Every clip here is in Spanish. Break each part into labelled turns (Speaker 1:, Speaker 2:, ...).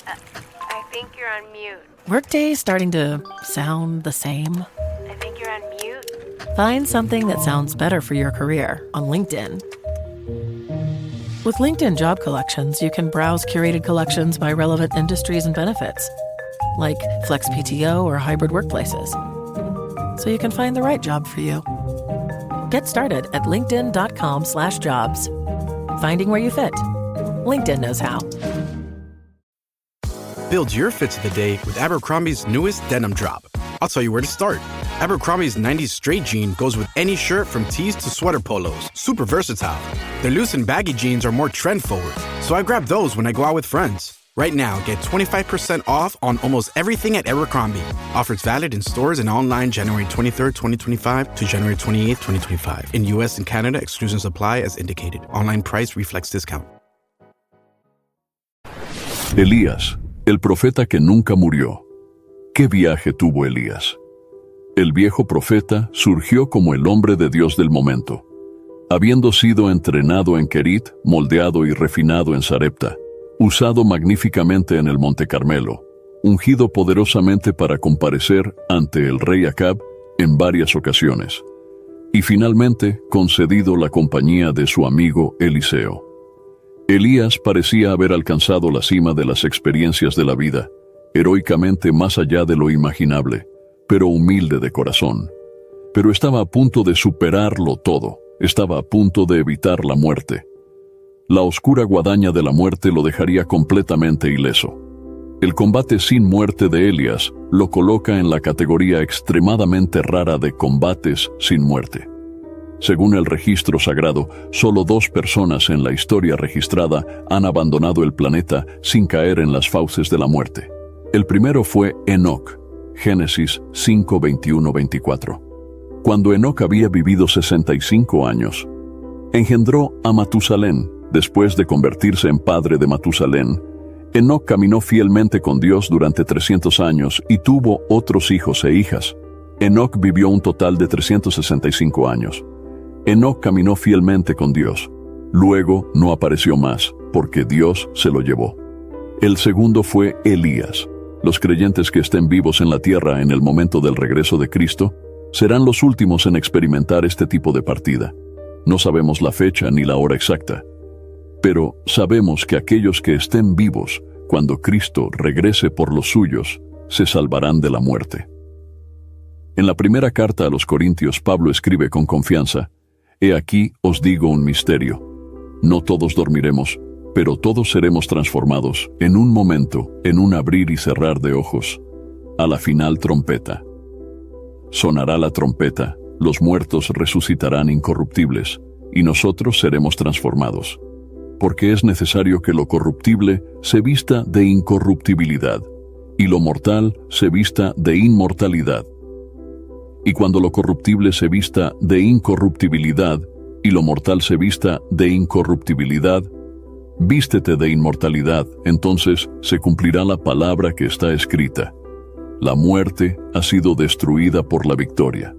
Speaker 1: I think you're on mute.
Speaker 2: Workday starting to sound the same?
Speaker 1: I think you're on mute.
Speaker 2: Find something that sounds better for your career on LinkedIn. With LinkedIn Job Collections, you can browse curated collections by relevant industries and benefits, like flex PTO or hybrid workplaces, so you can find the right job for you. Get started at linkedin.com/jobs. Finding where you fit. LinkedIn knows how.
Speaker 3: Build your fit to the day with Abercrombie's newest denim drop. I'll tell you where to start. Abercrombie's 90s straight jean goes with any shirt from tees to sweater polos. Super versatile. Their loose and baggy jeans are more trend-forward, so I grab those when I go out with friends. Right now, get 25% off on almost everything at Abercrombie. Offers valid in stores and online January 23rd, 2025 to January 28th, 2025. In U.S. and Canada, exclusions apply as indicated. Online price reflects discount.
Speaker 4: Elías, el profeta que nunca murió. ¿Qué viaje tuvo Elías? El viejo profeta surgió como el hombre de Dios del momento, habiendo sido entrenado en Kerit, moldeado y refinado en Sarepta, usado magníficamente en el Monte Carmelo, ungido poderosamente para comparecer ante el rey Acab en varias ocasiones, y finalmente concedido la compañía de su amigo Eliseo. Elías parecía haber alcanzado la cima de las experiencias de la vida, heroicamente más allá de lo imaginable, pero humilde de corazón. Pero estaba a punto de superarlo todo, estaba a punto de evitar la muerte. La oscura guadaña de la muerte lo dejaría completamente ileso. El combate sin muerte de Elías lo coloca en la categoría extremadamente rara de combates sin muerte. Según el registro sagrado, solo 2 personas en la historia registrada han abandonado el planeta sin caer en las fauces de la muerte. El primero fue Enoc, Génesis 5, 21-24. Cuando Enoc había vivido 65 años, engendró a Matusalén. Después de convertirse en padre de Matusalén, Enoc caminó fielmente con Dios durante 300 años y tuvo otros hijos e hijas. Enoc vivió un total de 365 años. Enoc caminó fielmente con Dios. Luego no apareció más, porque Dios se lo llevó. El segundo fue Elías. Los creyentes que estén vivos en la tierra en el momento del regreso de Cristo serán los últimos en experimentar este tipo de partida. No sabemos la fecha ni la hora exacta, pero sabemos que aquellos que estén vivos cuando Cristo regrese por los suyos se salvarán de la muerte. En la primera carta a los Corintios, Pablo escribe con confianza: «He aquí os digo un misterio. No todos dormiremos, pero todos seremos transformados en un momento, en un abrir y cerrar de ojos, a la final trompeta. Sonará la trompeta, los muertos resucitarán incorruptibles, y nosotros seremos transformados. Porque es necesario que lo corruptible se vista de incorruptibilidad, y lo mortal se vista de inmortalidad. Y cuando lo corruptible se vista de incorruptibilidad, y lo mortal se vista de incorruptibilidad, vístete de inmortalidad, entonces se cumplirá la palabra que está escrita: la muerte ha sido destruida por la victoria.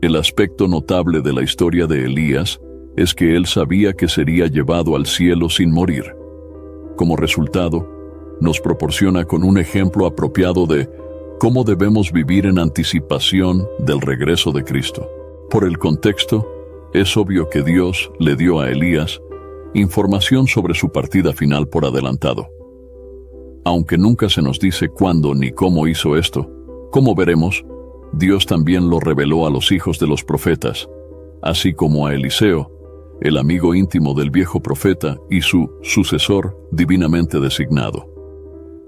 Speaker 4: El aspecto notable de la historia de Elías es que él sabía que sería llevado al cielo sin morir. Como resultado, nos proporciona con un ejemplo apropiado de cómo debemos vivir en anticipación del regreso de Cristo. Por el contexto, es obvio que Dios le dio a Elías información sobre su partida final por adelantado. Aunque nunca se nos dice cuándo ni cómo hizo esto, como veremos, Dios también lo reveló a los hijos de los profetas, así como a Eliseo, el amigo íntimo del viejo profeta y su sucesor divinamente designado.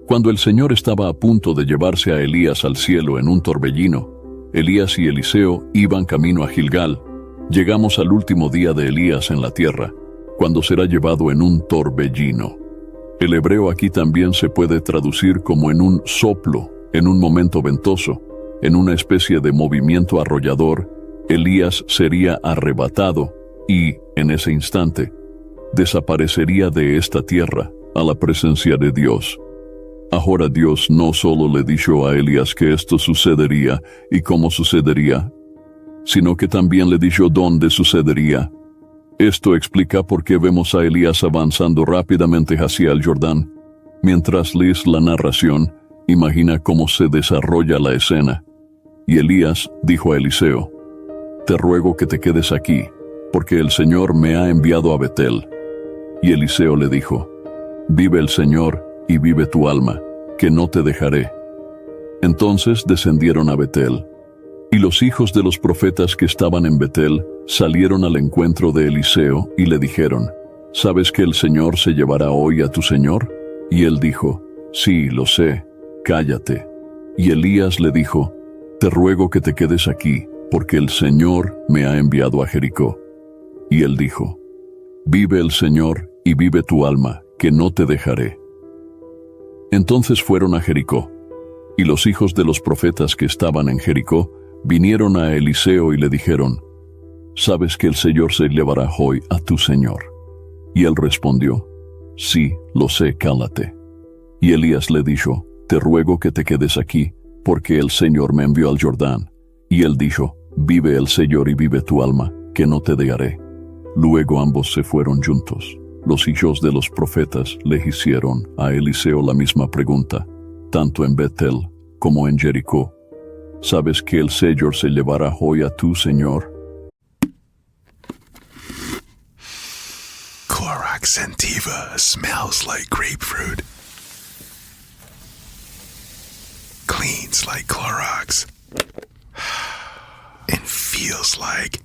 Speaker 4: Cuando el Señor estaba a punto de llevarse a Elías al cielo en un torbellino, Elías y Eliseo iban camino a Gilgal. Llegamos al último día de Elías en la tierra, cuando será llevado en un torbellino. El hebreo aquí también se puede traducir como en un soplo, en un momento ventoso, en una especie de movimiento arrollador. Elías sería arrebatado y, en ese instante, desaparecería de esta tierra a la presencia de Dios. Ahora Dios no solo le dijo a Elías que esto sucedería y cómo sucedería, sino que también le dijo dónde sucedería. Esto explica por qué vemos a Elías avanzando rápidamente hacia el Jordán. Mientras lees la narración, imagina cómo se desarrolla la escena. Y Elías dijo a Eliseo: «Te ruego que te quedes aquí, porque el Señor me ha enviado a Betel». Y Eliseo le dijo: «Vive el Señor y vive tu alma, que no te dejaré». Entonces descendieron a Betel. Y los hijos de los profetas que estaban en Betel salieron al encuentro de Eliseo y le dijeron: «¿Sabes que el Señor se llevará hoy a tu señor?». Y él dijo: «Sí, lo sé, cállate». Y Elías le dijo: «Te ruego que te quedes aquí, porque el Señor me ha enviado a Jericó». Y él dijo: «Vive el Señor y vive tu alma, que no te dejaré». Entonces fueron a Jericó. Y los hijos de los profetas que estaban en Jericó vinieron a Eliseo y le dijeron: «¿Sabes que el Señor se llevará hoy a tu señor?». Y él respondió: «Sí, lo sé, cállate». Y Elías le dijo: «Te ruego que te quedes aquí, porque el Señor me envió al Jordán». Y él dijo: «Vive el Señor y vive tu alma, que no te dejaré». Luego ambos se fueron juntos. Los hijos de los profetas le hicieron a Eliseo la misma pregunta, tanto en Betel como en Jericó: «¿Sabes que el Señor se llevará hoy a tu señor?».
Speaker 5: Clorox Sentiva smells like grapefruit. Cleans like Clorox. And feels like...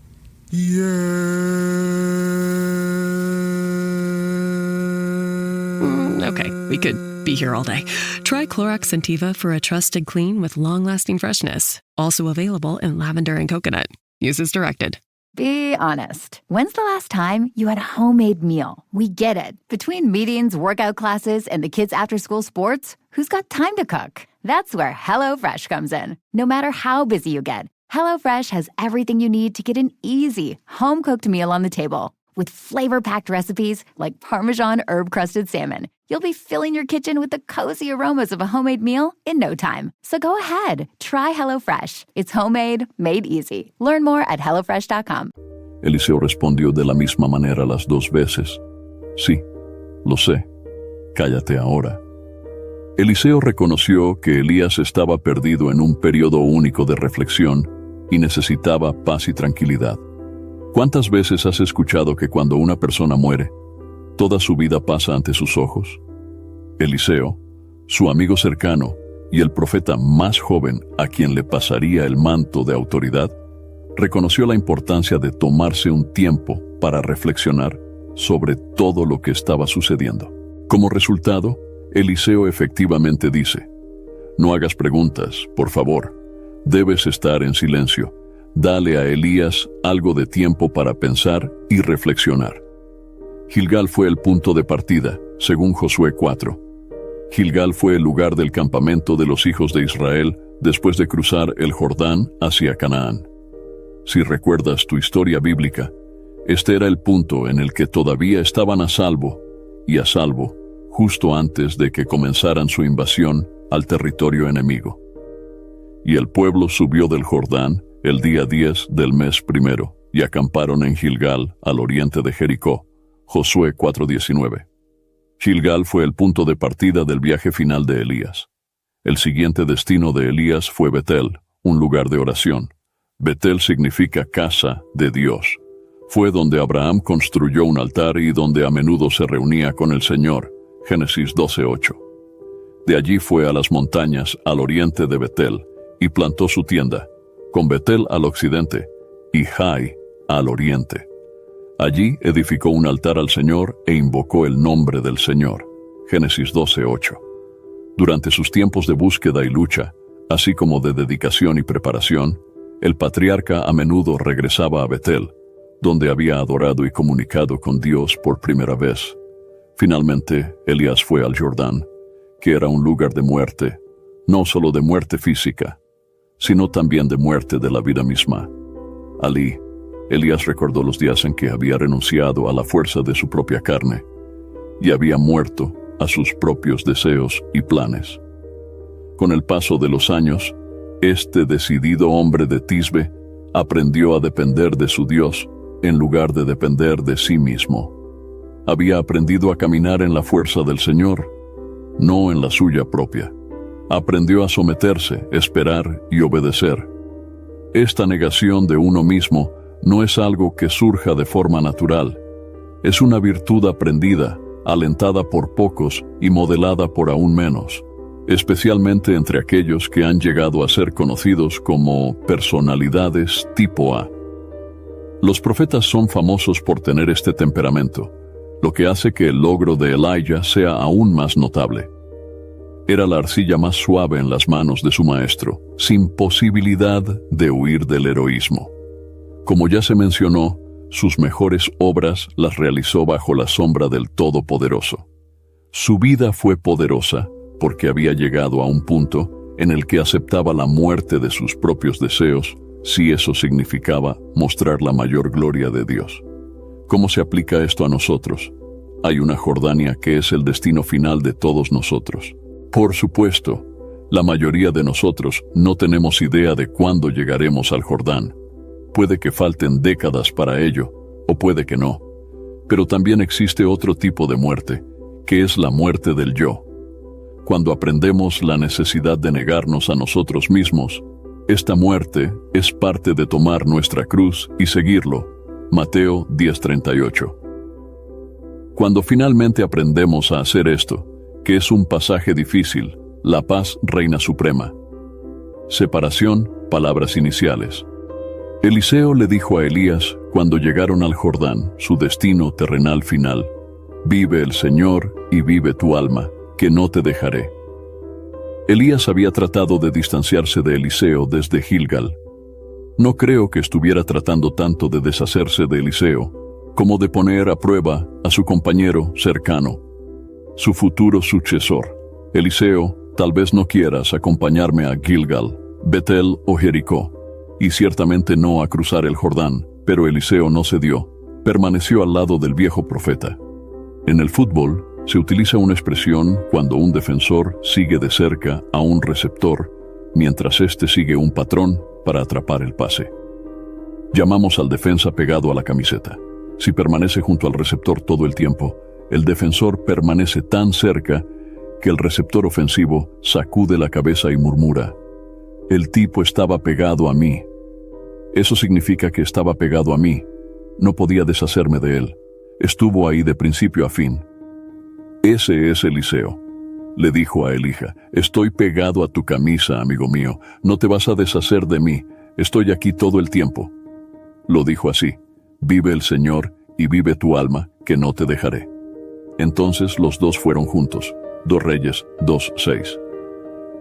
Speaker 6: Okay, we could be here all day. Try Clorox Sentiva for a trusted clean with long-lasting freshness. Also available in lavender and coconut. Use as directed.
Speaker 7: Be honest. When's the last time you had a homemade meal? We get it. Between meetings, workout classes, and the kids' after-school sports, who's got time to cook? That's where HelloFresh comes in. No matter how busy you get, HelloFresh has everything you need to get an easy, home-cooked meal on the table. With flavor-packed recipes like Parmesan herb-crusted salmon, you'll be filling your kitchen with the cozy aromas of a homemade meal in no time. So go ahead, try HelloFresh. It's homemade, made easy. Learn more at HelloFresh.com.
Speaker 4: Eliseo respondió de la misma manera las dos veces: «Sí, lo sé, cállate ahora». Eliseo reconoció que Elías estaba perdido en un periodo único de reflexión y necesitaba paz y tranquilidad. ¿Cuántas veces has escuchado que cuando una persona muere, toda su vida pasa ante sus ojos? Eliseo, su amigo cercano y el profeta más joven a quien le pasaría el manto de autoridad, reconoció la importancia de tomarse un tiempo para reflexionar sobre todo lo que estaba sucediendo. Como resultado, Eliseo efectivamente dice: «No hagas preguntas, por favor. Debes estar en silencio. Dale a Elías algo de tiempo para pensar y reflexionar». Gilgal fue el punto de partida, según Josué 4. Gilgal fue el lugar del campamento de los hijos de Israel después de cruzar el Jordán hacia Canaán. Si recuerdas tu historia bíblica, este era el punto en el que todavía estaban a salvo justo antes de que comenzaran su invasión al territorio enemigo. Y el pueblo subió del Jordán el día 10 del mes primero y acamparon en Gilgal, al oriente de Jericó. Josué 4:19. Gilgal fue el punto de partida del viaje final de Elías. El siguiente destino de Elías fue Betel, un lugar de oración. Betel significa casa de Dios. Fue donde Abraham construyó un altar y donde a menudo se reunía con el Señor. Génesis 12:8. De allí fue a las montañas al oriente de Betel y plantó su tienda, con Betel al occidente y Jai al oriente. Allí edificó un altar al Señor e invocó el nombre del Señor. Génesis 12:8. Durante sus tiempos de búsqueda y lucha, así como de dedicación y preparación, el patriarca a menudo regresaba a Betel, donde había adorado y comunicado con Dios por primera vez. Finalmente, Elías fue al Jordán, que era un lugar de muerte, no solo de muerte física, sino también de muerte de la vida misma. Allí, Elías recordó los días en que había renunciado a la fuerza de su propia carne y había muerto a sus propios deseos y planes. Con el paso de los años, este decidido hombre de Tisbe aprendió a depender de su Dios en lugar de depender de sí mismo. Había aprendido a caminar en la fuerza del Señor no en la suya propia. Aprendió a someterse, esperar y obedecer. Esta negación de uno mismo no es algo que surja de forma natural. Es una virtud aprendida, alentada por pocos y modelada por aún menos, especialmente entre aquellos que han llegado a ser conocidos como personalidades tipo A. Los profetas son famosos por tener este temperamento, lo que hace que el logro de Elijah sea aún más notable. Era la arcilla más suave en las manos de su maestro, sin posibilidad de huir del heroísmo. Como ya se mencionó, sus mejores obras las realizó bajo la sombra del Todopoderoso. Su vida fue poderosa porque había llegado a un punto en el que aceptaba la muerte de sus propios deseos, si eso significaba mostrar la mayor gloria de Dios. ¿Cómo se aplica esto a nosotros? Hay una Jordania que es el destino final de todos nosotros. Por supuesto, la mayoría de nosotros no tenemos idea de cuándo llegaremos al Jordán. Puede que falten décadas para ello, o puede que no. Pero también existe otro tipo de muerte, que es la muerte del yo. Cuando aprendemos la necesidad de negarnos a nosotros mismos, esta muerte es parte de tomar nuestra cruz y seguirlo. Mateo 10:38. Cuando finalmente aprendemos a hacer esto, que es un pasaje difícil, la paz reina suprema. Separación, palabras iniciales. Eliseo le dijo a Elías, cuando llegaron al Jordán, su destino terrenal final: vive el Señor y vive tu alma, que no te dejaré. Elías había tratado de distanciarse de Eliseo desde Gilgal. No creo que estuviera tratando tanto de deshacerse de Eliseo, como de poner a prueba a su compañero cercano, su futuro sucesor. Eliseo, tal vez no quieras acompañarme a Gilgal, Betel o Jericó, y ciertamente no a cruzar el Jordán, pero Eliseo no cedió, permaneció al lado del viejo profeta. En el fútbol, se utiliza una expresión cuando un defensor sigue de cerca a un receptor, mientras éste sigue un patrón para atrapar el pase. Llamamos al defensa pegado a la camiseta. Si permanece junto al receptor todo el tiempo, el defensor permanece tan cerca que el receptor ofensivo sacude la cabeza y murmura: el tipo estaba pegado a mí. Eso significa que estaba pegado a mí. No podía deshacerme de él. Estuvo ahí de principio a fin. Ese es Eliseo. Le dijo a Elija: estoy pegado a tu camisa, amigo mío. No te vas a deshacer de mí. Estoy aquí todo el tiempo. Lo dijo así: vive el Señor y vive tu alma, que no te dejaré. Entonces los dos fueron juntos. 2 Reyes 2:6.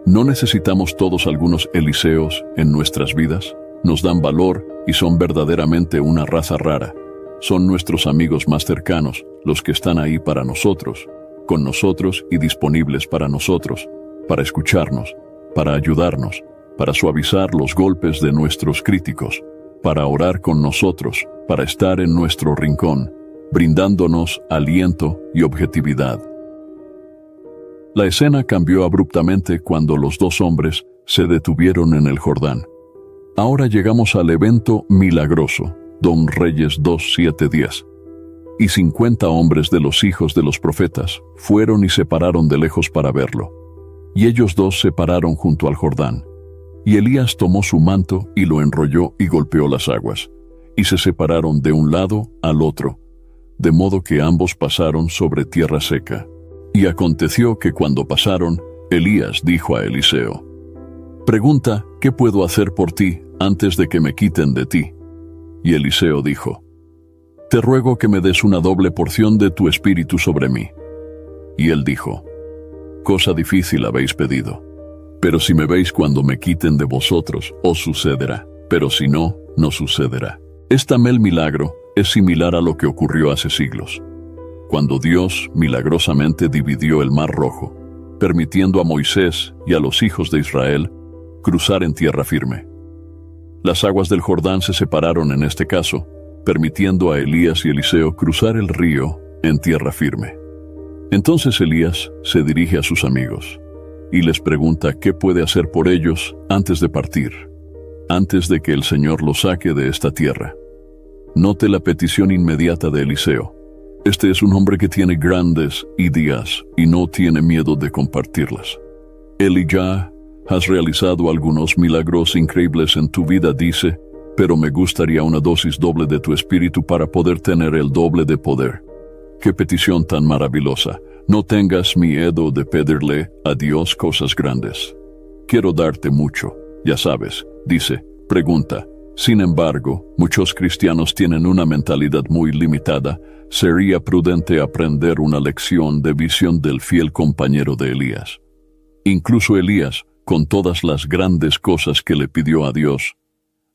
Speaker 4: ¿No necesitamos todos algunos Eliseos en nuestras vidas? Nos dan valor y son verdaderamente una raza rara. Son nuestros amigos más cercanos, los que están ahí para nosotros, con nosotros y disponibles para nosotros, para escucharnos, para ayudarnos, para suavizar los golpes de nuestros críticos, para orar con nosotros, para estar en nuestro rincón, brindándonos aliento y objetividad. La escena cambió abruptamente cuando los dos hombres se detuvieron en el Jordán. Ahora llegamos al evento milagroso, 2 Reyes 2:7-10. Y 50 hombres de los hijos de los profetas fueron y se pararon de lejos para verlo. Y ellos dos se pararon junto al Jordán. Y Elías tomó su manto y lo enrolló y golpeó las aguas. Y se separaron de un lado al otro, de modo que ambos pasaron sobre tierra seca. Y aconteció que cuando pasaron, Elías dijo a Eliseo: pregunta, ¿qué puedo hacer por ti antes de que me quiten de ti? Y Eliseo dijo: te ruego que me des una doble porción de tu espíritu sobre mí. Y él dijo: cosa difícil habéis pedido. Pero si me veis cuando me quiten de vosotros, os sucederá. Pero si no, no sucederá. Este milagro es similar a lo que ocurrió hace siglos, cuando Dios milagrosamente dividió el Mar Rojo, permitiendo a Moisés y a los hijos de Israel cruzar en tierra firme. Las aguas del Jordán se separaron en este caso, permitiendo a Elías y Eliseo cruzar el río en tierra firme. Entonces Elías se dirige a sus amigos y les pregunta qué puede hacer por ellos antes de partir, antes de que el Señor los saque de esta tierra. Note la petición inmediata de Eliseo: Este es un hombre que tiene grandes ideas y no tiene miedo de compartirlas. Elijah, has realizado algunos milagros increíbles en tu vida, dice, pero me gustaría una dosis doble de tu espíritu para poder tener el doble de poder. ¡Qué petición tan maravillosa! No tengas miedo de pedirle a Dios cosas grandes. Quiero darte mucho, ya sabes, dice, pregunta. Sin embargo, muchos cristianos tienen una mentalidad muy limitada. Sería prudente aprender una lección de visión del fiel compañero de Elías. Incluso Elías, con todas las grandes cosas que le pidió a Dios,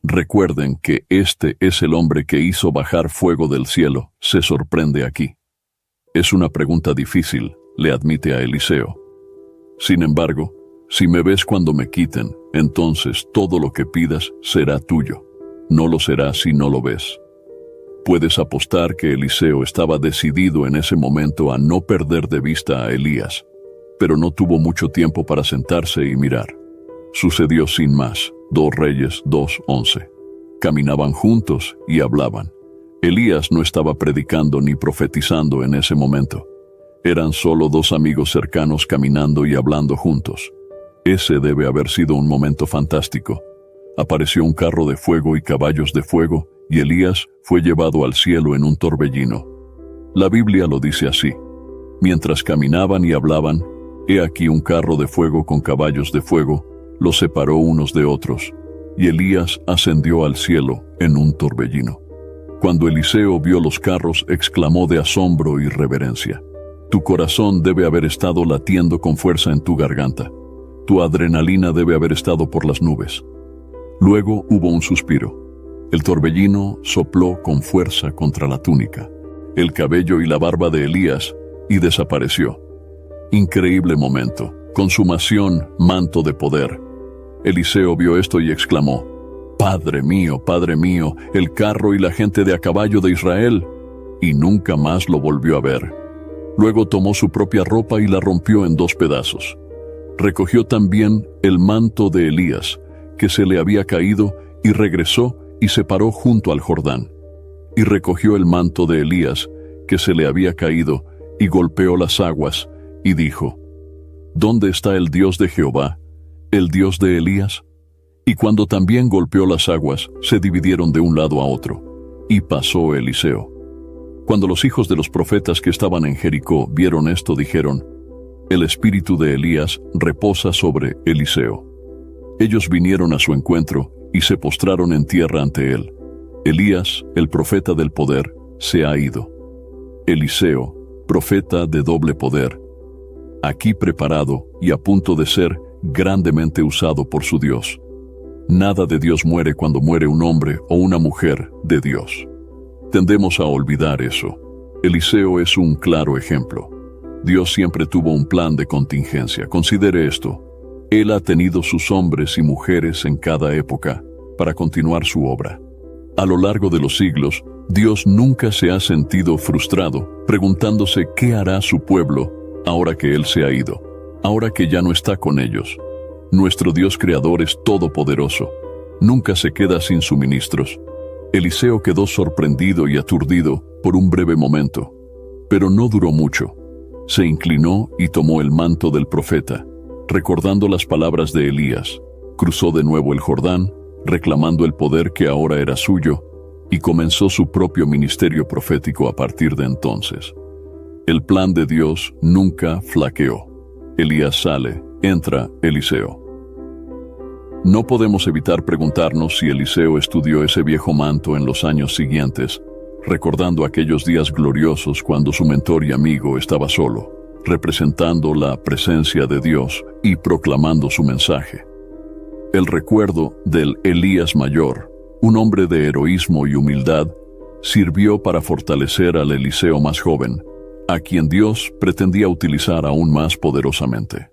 Speaker 4: recuerden que este es el hombre que hizo bajar fuego del cielo, se sorprende aquí. Es una pregunta difícil, le admite a Eliseo. Sin embargo, si me ves cuando me quiten, entonces todo lo que pidas será tuyo. No lo será si no lo ves. Puedes apostar que Eliseo estaba decidido en ese momento a no perder de vista a Elías, pero no tuvo mucho tiempo para sentarse y mirar. Sucedió sin más. 2 Reyes 2:11. Caminaban juntos y hablaban. Elías no estaba predicando ni profetizando en ese momento. Eran solo 2 amigos cercanos caminando y hablando juntos. Ese debe haber sido un momento fantástico. Apareció un carro de fuego y caballos de fuego, y Elías fue llevado al cielo en un torbellino. La Biblia lo dice así. Mientras caminaban y hablaban, he aquí un carro de fuego con caballos de fuego, los separó unos de otros, y Elías ascendió al cielo en un torbellino. Cuando Eliseo vio los carros, exclamó de asombro y reverencia. Tu corazón debe haber estado latiendo con fuerza en tu garganta. Tu adrenalina debe haber estado por las nubes. Luego hubo un suspiro. El torbellino sopló con fuerza contra la túnica, el cabello y la barba de Elías, y desapareció. Increíble momento. Consumación, manto de poder. Eliseo vio esto y exclamó, Padre mío, el carro y la gente de a caballo de Israel. Y nunca más lo volvió a ver. Luego tomó su propia ropa y la rompió en 2 pedazos. Recogió también el manto de Elías, que se le había caído, y regresó y se paró junto al Jordán. Y recogió el manto de Elías, que se le había caído, y golpeó las aguas, y dijo, ¿Dónde está el Dios de Jehová, el Dios de Elías? Y cuando también golpeó las aguas, se dividieron de un lado a otro, y pasó Eliseo. Cuando los hijos de los profetas que estaban en Jericó vieron esto, dijeron, el espíritu de Elías reposa sobre Eliseo. Ellos vinieron a su encuentro y se postraron en tierra ante él. Elías, el profeta del poder, se ha ido. Eliseo, profeta de doble poder, aquí preparado y a punto de ser grandemente usado por su Dios. Nada de Dios muere cuando muere un hombre o una mujer de Dios. Tendemos a olvidar eso. Eliseo es un claro ejemplo. Dios siempre tuvo un plan de contingencia. Considere esto. Él ha tenido sus hombres y mujeres en cada época para continuar su obra. A lo largo de los siglos, Dios nunca se ha sentido frustrado, preguntándose qué hará su pueblo ahora que Él se ha ido, ahora que ya no está con ellos. Nuestro Dios creador es todopoderoso. Nunca se queda sin suministros. Eliseo quedó sorprendido y aturdido por un breve momento, pero no duró mucho. Se inclinó y tomó el manto del profeta, recordando las palabras de Elías. Cruzó de nuevo el Jordán, reclamando el poder que ahora era suyo, y comenzó su propio ministerio profético a partir de entonces. El plan de Dios nunca flaqueó. Elías sale, entra Eliseo. No podemos evitar preguntarnos si Eliseo estudió ese viejo manto en los años siguientes, recordando aquellos días gloriosos cuando su mentor y amigo estaba solo, representando la presencia de Dios y proclamando su mensaje. El recuerdo del Elías mayor, un hombre de heroísmo y humildad, sirvió para fortalecer al Eliseo más joven, a quien Dios pretendía utilizar aún más poderosamente.